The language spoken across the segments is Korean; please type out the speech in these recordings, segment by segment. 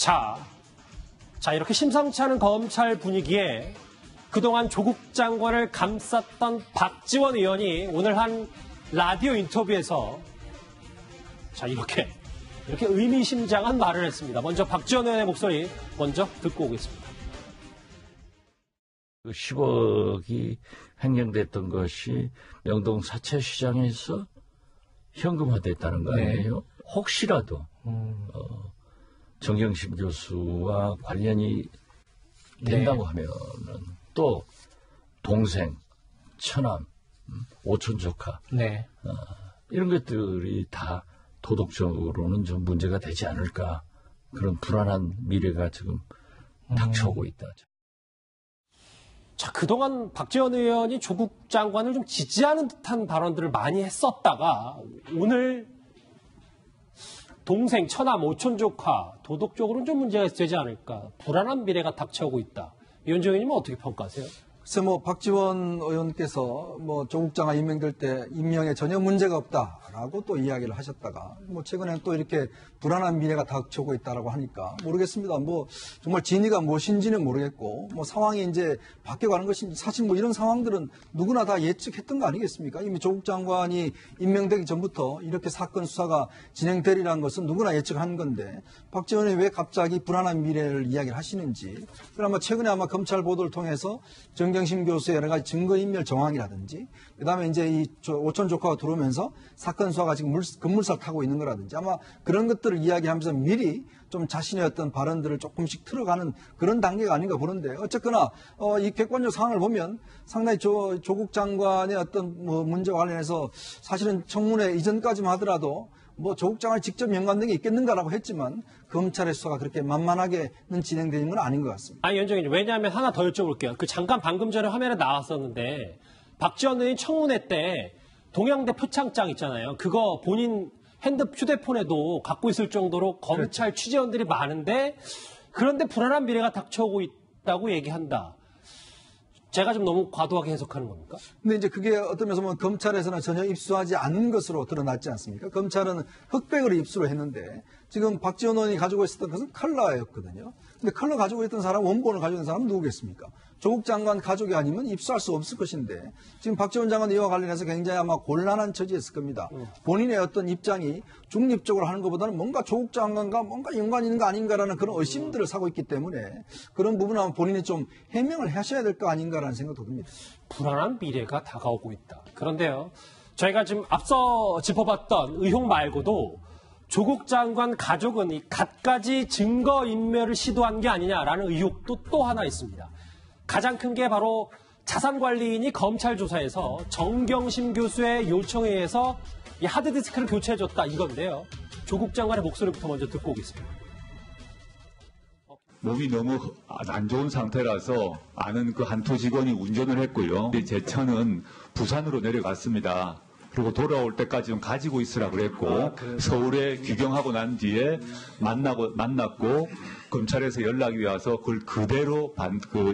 자, 이렇게 심상치 않은 검찰 분위기에 그동안 조국 장관을 감쌌던 박지원 의원이 오늘 한 라디오 인터뷰에서 자, 이렇게 의미심장한 말을 했습니다. 먼저 박지원 의원의 목소리 먼저 듣고 오겠습니다. 10억이 횡령됐던 것이 명동 사채시장에서 현금화됐다는 거 아니에요? 네. 혹시라도 정경심 교수와 관련이 된다고 하면은 또 동생, 처남, 오촌 조카 이런 것들이 다 도덕적으로는 좀 문제가 되지 않을까, 그런 불안한 미래가 지금 닥쳐오고 있다. 자, 그동안 박지원 의원이 조국 장관을 좀 지지하는 듯한 발언들을 많이 했었다가 오늘 동생, 처남, 오촌 조카 도덕적으로는 좀 문제가 되지 않을까, 불안한 미래가 닥쳐오고 있다. 위원장 의원님은 어떻게 평가하세요? 글쎄 박지원 의원께서 조국 장관 임명될 때 임명에 전혀 문제가 없다라고 또 이야기를 하셨다가 최근에 또 이렇게 불안한 미래가 닥쳐오고 있다라고 하니까 모르겠습니다. 정말 진위가 무엇인지는 모르겠고 상황이 이제 바뀌어가는 것인지, 사실 이런 상황들은 누구나 다 예측했던 거 아니겠습니까? 이미 조국 장관이 임명되기 전부터 이렇게 사건 수사가 진행되리라는 것은 누구나 예측한 건데 박지원 의원이 왜 갑자기 불안한 미래를 이야기를 하시는지, 그러나 최근에 아마 검찰 보도를 통해서 정경심 교수의 여러 가지 증거인멸 정황이라든지, 그 다음에 이제 이 오촌 조카가 들어오면서 사건 수사가 지금 급물살 타고 있는 거라든지, 아마 그런 것들을 이야기하면서 미리 좀 자신의 어떤 발언들을 조금씩 틀어가는 그런 단계가 아닌가 보는데, 어쨌거나 이 객관적 상황을 보면 상당히 조국 장관의 어떤 문제와 관련해서 사실은 청문회 이전까지만 하더라도 조국 장관이 직접 연관된 게 있겠는가라고 했지만 검찰의 수사가 그렇게 만만하게는 진행되는 건 아닌 것 같습니다. 위원장님, 왜냐하면 하나 더 여쭤볼게요. 잠깐 방금 전에 화면에 나왔었는데 박지원 의원이 청문회 때 동양대 표창장 있잖아요. 그거 본인 휴대폰에도 갖고 있을 정도로 검찰 그렇죠. 취재원들이 많은데, 그런데 불안한 미래가 닥쳐오고 있다고 얘기한다. 제가 좀 너무 과도하게 해석하는 겁니까? 근데 이제 그게 어떤 면에서 보면 검찰에서는 전혀 입수하지 않은 것으로 드러났지 않습니까? 검찰은 흑백으로 입수를 했는데 지금 박지원 의원이 가지고 있었던 것은 컬러였거든요. 근데 컬러 가지고 있던 사람, 원본을 가지고 있는 사람은 누구겠습니까? 조국 장관 가족이 아니면 입수할 수 없을 것인데, 지금 박지원 장관 이와 관련해서 굉장히 아마 곤란한 처지였을 겁니다. 본인의 어떤 입장이 중립적으로 하는 것보다는 뭔가 조국 장관과 뭔가 연관이 있는 거 아닌가라는 그런 의심들을 사고 있기 때문에 그런 부분은 아마 본인이 좀 해명을 하셔야 될 거 아닌가라는 생각도 듭니다. 불안한 미래가 다가오고 있다. 그런데요, 저희가 지금 앞서 짚어봤던 의혹 말고도 조국 장관 가족은 이 갖가지 증거인멸을 시도한 게 아니냐라는 의혹도 또 하나 있습니다. 가장 큰 게 바로 자산관리인이 검찰 조사에서 정경심 교수의 요청에 의해서 이 하드디스크를 교체해줬다, 이건데요. 조국 장관의 목소리부터 먼저 듣고 오겠습니다. 몸이 너무 안 좋은 상태라서 아는 그 한토 직원이 운전을 했고요. 제 차는 부산으로 내려갔습니다. 그리고 돌아올 때까지 좀 가지고 있으라 그랬고, 서울에 귀경하고 난 뒤에 만났고 검찰에서 연락이 와서 그걸 그대로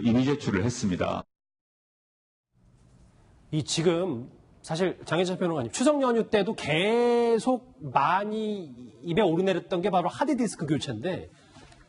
임의 제출을 했습니다. 지금 사실 장혜찬 평론가님, 추석 연휴 때도 계속 많이 입에 오르내렸던 게 바로 하드디스크 교체인데,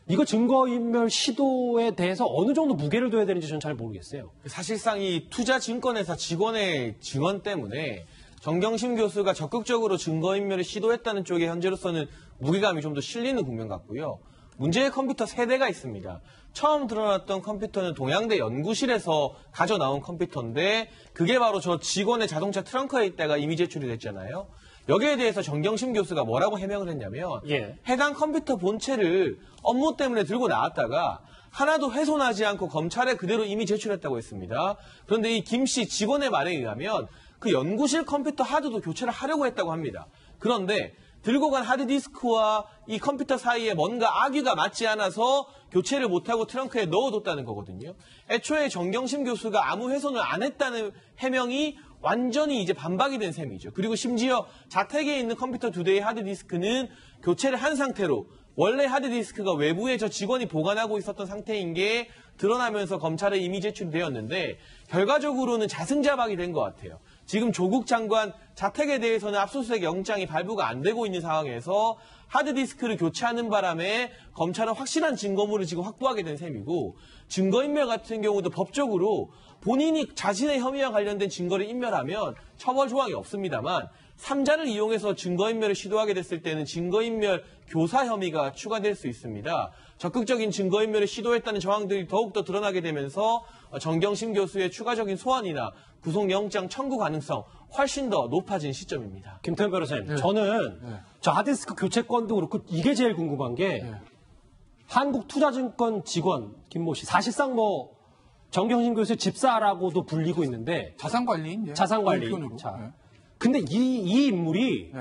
이거 증거인멸 시도에 대해서 어느 정도 무게를 둬야 되는지 저는 잘 모르겠어요. 사실상 이 투자증권회사 직원의 증언 때문에 정경심 교수가 적극적으로 증거인멸을 시도했다는 쪽에 현재로서는 무게감이 좀 더 실리는 국면 같고요. 문제의 컴퓨터 3대가 있습니다. 처음 드러났던 컴퓨터는 동양대 연구실에서 가져나온 컴퓨터인데, 그게 바로 저 직원의 자동차 트렁크에 있다가 임의 제출이 됐잖아요. 여기에 대해서 정경심 교수가 뭐라고 해명을 했냐면, 해당 컴퓨터 본체를 업무 때문에 들고 나왔다가 하나도 훼손하지 않고 검찰에 그대로 임의 제출했다고 했습니다. 그런데 이 김 씨 직원의 말에 의하면 그 연구실 컴퓨터 하드도 교체를 하려고 했다고 합니다. 그런데 들고 간 하드디스크와 이 컴퓨터 사이에 뭔가 악의가 맞지 않아서 교체를 못하고 트렁크에 넣어뒀다는 거거든요. 애초에 정경심 교수가 아무 훼손을 안 했다는 해명이 완전히 이제 반박이 된 셈이죠. 그리고 심지어 자택에 있는 컴퓨터 2대의 하드디스크는 교체를 한 상태로, 원래 하드디스크가 외부에 저 직원이 보관하고 있었던 상태인 게 드러나면서 검찰에 임의 제출되었는데, 결과적으로는 자승자박이 된 것 같아요. 지금 조국 장관 자택에 대해서는 압수수색 영장이 발부가 안 되고 있는 상황에서 하드디스크를 교체하는 바람에 검찰은 확실한 증거물을 지금 확보하게 된 셈이고, 증거인멸 같은 경우도 법적으로 본인이 자신의 혐의와 관련된 증거를 인멸하면 처벌 조항이 없습니다만, 3자를 이용해서 증거인멸을 시도하게 됐을 때는 증거인멸 교사 혐의가 추가될 수 있습니다. 적극적인 증거인멸을 시도했다는 정황들이 더욱더 드러나게 되면서 정경심 교수의 추가적인 소환이나 구속영장 청구 가능성 훨씬 더 높아진 시점입니다. 김태현 변호사님, 저는 저 하드디스크 교체권도 그렇고 이게 제일 궁금한 게 한국투자증권 직원 김모 씨, 사실상 뭐 정경심 교수의 집사라고도 불리고 있는데 자산관리인 자산관리인. 자, 근데 이 인물이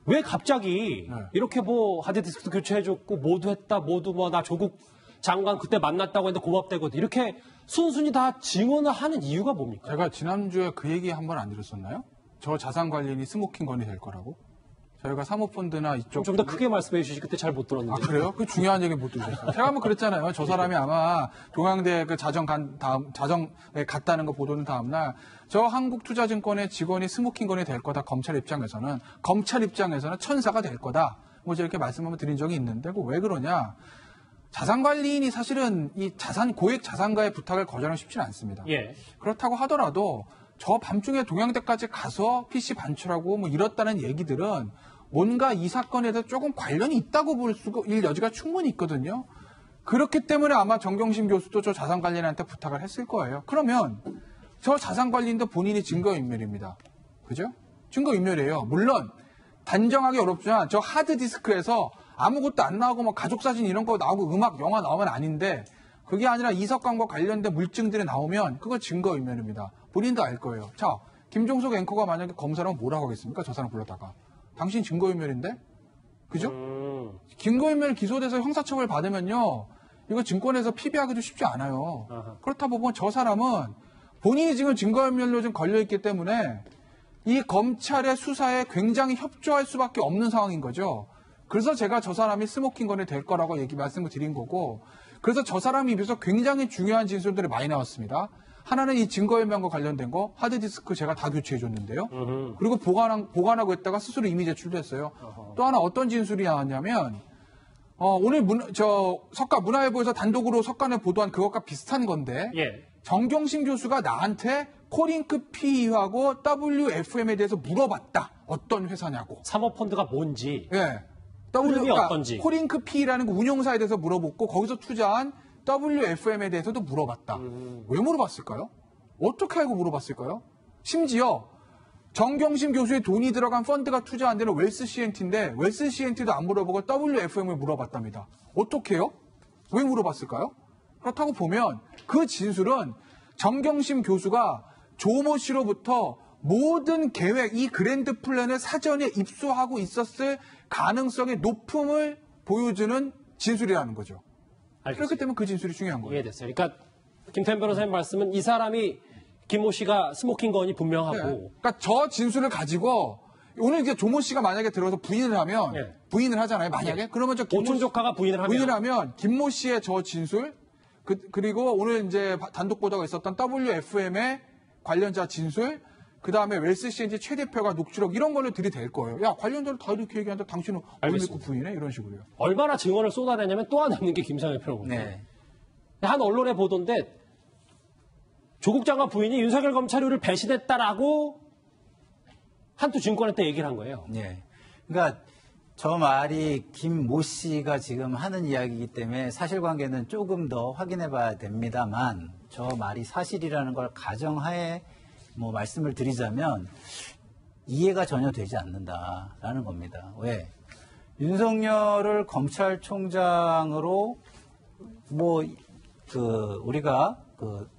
왜 갑자기 이렇게 뭐 하드디스크도 교체해줬고 모두 했다, 모두 뭐 나 조국 장관 그때 만났다고 했는데 고맙다고 이렇게 순순히 다 증언을 하는 이유가 뭡니까? 제가 지난주에 그 얘기 한 번 안 드렸었나요? 저 자산관리인이 스모킹 건이 될 거라고. 저희가 사모펀드나 이쪽 좀 더 크게 말씀해 주시지 그때 잘 못 들었는데. 아, 그래요? 그 중요한 얘기 못 들으셨어요. 제가 한번 그랬잖아요. 저 사람이 아마 동양대 그 자정에 갔다는 거 보도는 다음날 저 한국투자증권의 직원이 스모킹 건이 될 거다. 검찰 입장에서는 천사가 될 거다. 뭐 이렇게 말씀 한번 드린 적이 있는데 그 왜 그러냐? 자산관리인이 사실은 이 고액 자산가의 부탁을 거절하기 쉽지는 않습니다. 예. 그렇다고 하더라도 저 밤중에 동양대까지 가서 PC 반출하고 뭐 이렇다는 얘기들은 뭔가 이 사건에 대해서 조금 관련이 있다고 볼 여지가 충분히 있거든요. 그렇기 때문에 아마 정경심 교수도 저 자산관리인한테 부탁을 했을 거예요. 그러면 저 자산관리인도 본인이 증거인멸입니다. 그죠? 증거인멸이에요. 물론 단정하기 어렵지만 저 하드디스크에서 아무것도 안 나오고 뭐 가족사진 이런 거 나오고 음악, 영화 나오면 아닌데 그게 아니라 이 사건과 관련된 물증들이 나오면 그거 증거인멸입니다. 본인도 알 거예요. 자, 김종석 앵커가 만약에 검사라면 뭐라고 하겠습니까? 저 사람 불렀다가. 당신 증거인멸인데? 그죠? 증거인멸 기소돼서 형사처벌 받으면요. 이거 증권에서 피비하기도 쉽지 않아요. 그렇다 보면 저 사람은 본인이 지금 증거인멸로 좀 걸려있기 때문에 이 검찰의 수사에 굉장히 협조할 수밖에 없는 상황인 거죠. 그래서 제가 저 사람이 스모킹 건이 될 거라고 말씀을 드린 거고, 그래서 저 사람 입에서 굉장히 중요한 진술들이 많이 나왔습니다. 하나는 이 증거인멸과 관련된 거, 하드디스크 제가 다 교체해줬는데요. 그리고 보관하고 있다가 스스로 이미 제출도 했어요. 또 하나 어떤 진술이 나왔냐면, 오늘 문화일보에서 단독으로 석간을 보도한 그것과 비슷한 건데, 정경심 교수가 나한테 코링크 P하고 WFM에 대해서 물어봤다. 어떤 회사냐고. 사모펀드가 뭔지. 그러니까 어떤지. 코링크 P라는 그 운용사에 대해서 물어봤고 거기서 투자한 WFM에 대해서도 물어봤다. 왜 물어봤을까요? 어떻게 알고 물어봤을까요? 심지어 정경심 교수의 돈이 들어간 펀드가 투자한 데는 웰스 CNT인데 웰스 CNT도 안 물어보고 WFM을 물어봤답니다. 어떻게 해요? 왜 물어봤을까요? 그렇다고 보면 그 진술은 정경심 교수가 조모 씨로부터 모든 계획, 이 그랜드 플랜을 사전에 입수하고 있었을 가능성의 높음을 보여주는 진술이라는 거죠. 알겠습니다. 그렇기 때문에 그 진술이 중요한 거예요. 이해됐어요. 그러니까 김태현 변호사님 말씀은 이 사람이 김모 씨가 스모킹 건이 분명하고. 그러니까 저 진술을 가지고 오늘 이제 조모 씨가 만약에 들어서 부인을 하면 부인을 하잖아요. 만약에 그러면 저 오촌 조카가 부인을 하면 김모 씨의 저 진술 그리고 오늘 이제 단독 보도가 있었던 WFM의 관련자 진술. 그 다음에 웰스 CNT 최 대표가 녹취록 이런 걸로 들이댈 거예요. 야, 관련자를 다 이렇게 얘기하는데 당신은 뭘 믿고 부인해? 이런 식으로요. 얼마나 증언을 쏟아내냐면 또 하나 있는 게 김상현 평론가. 한 언론의 보도인데 조국 장관 부인이 윤석열 검찰을 배신했다라고 한두 증권한테 얘기를 한 거예요. 그러니까 저 말이 김모 씨가 지금 하는 이야기이기 때문에 사실관계는 조금 더 확인해 봐야 됩니다만 저 말이 사실이라는 걸 가정하에 말씀을 드리자면 이해가 전혀 되지 않는다라는 겁니다. 왜? 윤석열을 검찰총장으로 우리가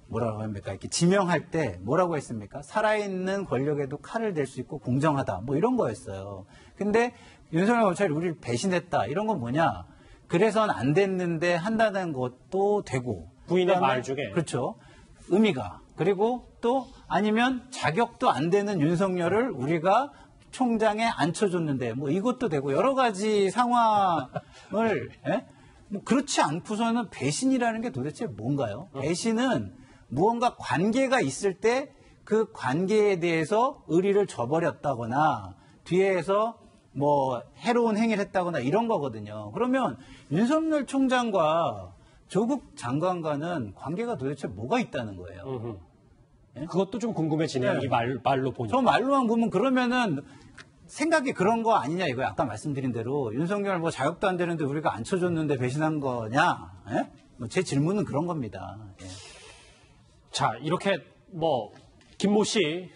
뭐라고 합니까? 이렇게 지명할 때 뭐라고 했습니까? 살아있는 권력에도 칼을 댈 수 있고 공정하다. 이런 거였어요. 근데 윤석열 검찰이 우리를 배신했다. 이런 건 뭐냐? 그래서는 안 됐는데 한다는 것도 되고. 부인의 말 중에. 그렇죠. 의미가. 그리고 또 아니면 자격도 안 되는 윤석열을 우리가 총장에 앉혀줬는데 이것도 되고 여러 가지 상황을 그렇지 않고서는 배신이라는 게 도대체 뭔가요? 배신은 무언가 관계가 있을 때 그 관계에 대해서 의리를 저버렸다거나 뒤에서 뭐 해로운 행위를 했다거나 이런 거거든요. 그러면 윤석열 총장과 조국 장관과는 관계가 도대체 뭐가 있다는 거예요. 예? 그것도 좀 궁금해지네요. 네. 이 말로 보니까. 저 말로만 보면 그러면은 생각이 그런 거 아니냐 이거예요. 아까 말씀드린 대로 윤석열 뭐 자격도 안 되는데 우리가 안 쳐줬는데 배신한 거냐? 예? 제 질문은 그런 겁니다. 예. 자, 이렇게 뭐 김모 씨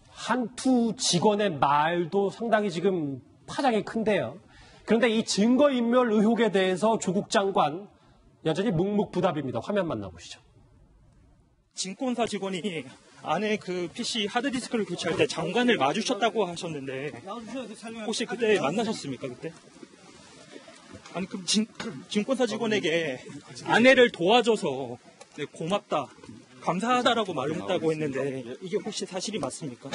한투 직원의 말도 상당히 지금 파장이 큰데요. 그런데 이 증거인멸 의혹에 대해서 조국 장관 여전히 묵묵부답입니다. 화면 만나보시죠. 증권사 직원이 안에 그 PC 하드디스크를 교체할 때 장관을 마주쳤다고 하셨는데 혹시 그때 만나셨습니까? 그때? 아니 그럼 증권사 직원에게 아내를 도와줘서 네, 고맙다, 감사하다라고 말을 했다고 했는데 이게 혹시 사실이 맞습니까?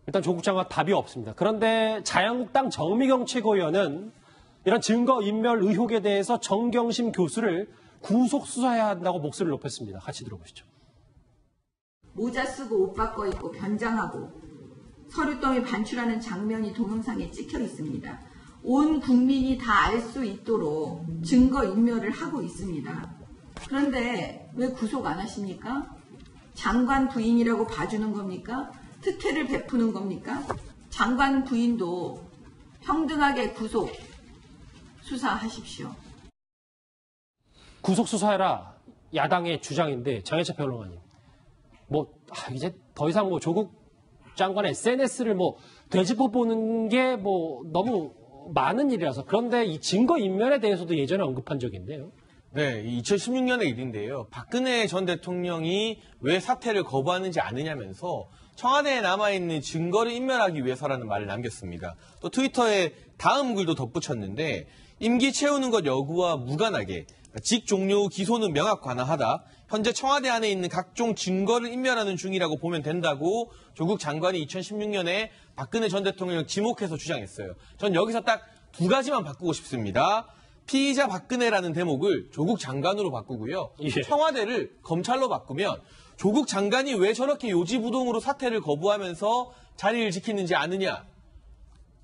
일단 조국 장관 답이 없습니다. 그런데 자유한국당 정미경 최고위원은 이런 증거인멸 의혹에 대해서 정경심 교수를 구속 수사해야 한다고 목소리를 높였습니다. 같이 들어보시죠. 모자 쓰고 옷 바꿔 입고 변장하고 서류더미 반출하는 장면이 동영상에 찍혀 있습니다. 온 국민이 다 알 수 있도록 증거인멸을 하고 있습니다. 그런데 왜 구속 안 하십니까? 장관 부인이라고 봐주는 겁니까? 특혜를 베푸는 겁니까? 장관 부인도 평등하게 구속 수사하십시오. 구속 수사해라 야당의 주장인데 장혜철 평론가님, 이제 더 이상 조국 장관의 SNS를 되짚어 보는 게 너무 많은 일이라서. 그런데 이 증거 인멸에 대해서도 예전에 언급한 적이 있네요. 네, 2016년의 일인데요. 박근혜 전 대통령이 왜 사퇴를 거부하는지 아느냐면서 청와대에 남아있는 증거를 인멸하기 위해서라는 말을 남겼습니다. 또 트위터에 다음 글도 덧붙였는데, 임기 채우는 것 여부와 무관하게 직 종료 후 기소는 명확 관하하다. 현재 청와대 안에 있는 각종 증거를 인멸하는 중이라고 보면 된다고 조국 장관이 2016년에 박근혜 전 대통령을 지목해서 주장했어요. 전 여기서 딱 두 가지만 바꾸고 싶습니다. 피의자 박근혜라는 대목을 조국 장관으로 바꾸고요. 예. 청와대를 검찰로 바꾸면 조국 장관이 왜 저렇게 요지부동으로 사퇴를 거부하면서 자리를 지키는지 아느냐.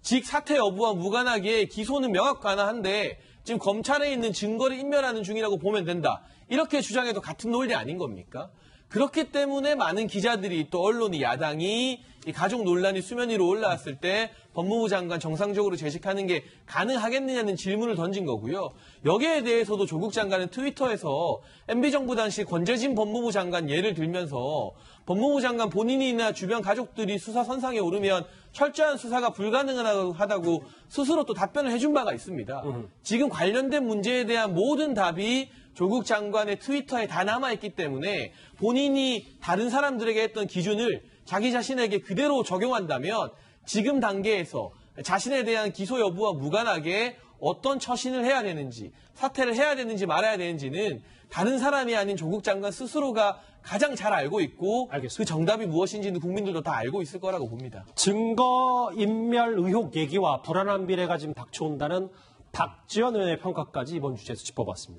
직 사퇴 여부와 무관하게 기소는 명확 관하한데 지금 검찰에 있는 증거를 인멸하는 중이라고 보면 된다. 이렇게 주장해도 같은 논리 아닌 겁니까? 그렇기 때문에 많은 기자들이 또 언론이 야당이 이 가족 논란이 수면 위로 올라왔을 때 법무부 장관 정상적으로 재직하는 게 가능하겠느냐는 질문을 던진 거고요. 여기에 대해서도 조국 장관은 트위터에서 MB정부 당시 권재진 법무부 장관 예를 들면서 법무부 장관 본인이나 주변 가족들이 수사 선상에 오르면 철저한 수사가 불가능하다고 스스로 또 답변을 해준 바가 있습니다. 지금 관련된 문제에 대한 모든 답이 조국 장관의 트위터에 다 남아있기 때문에 본인이 다른 사람들에게 했던 기준을 자기 자신에게 그대로 적용한다면 지금 단계에서 자신에 대한 기소 여부와 무관하게 어떤 처신을 해야 되는지, 사퇴를 해야 되는지 말아야 되는지는 다른 사람이 아닌 조국 장관 스스로가 가장 잘 알고 있고, 알겠습니다. 그 정답이 무엇인지는 국민들도 다 알고 있을 거라고 봅니다. 증거인멸 의혹 얘기와 불안한 미래가 지금 닥쳐온다는 박지원 의원의 평가까지 이번 주제에서 짚어봤습니다.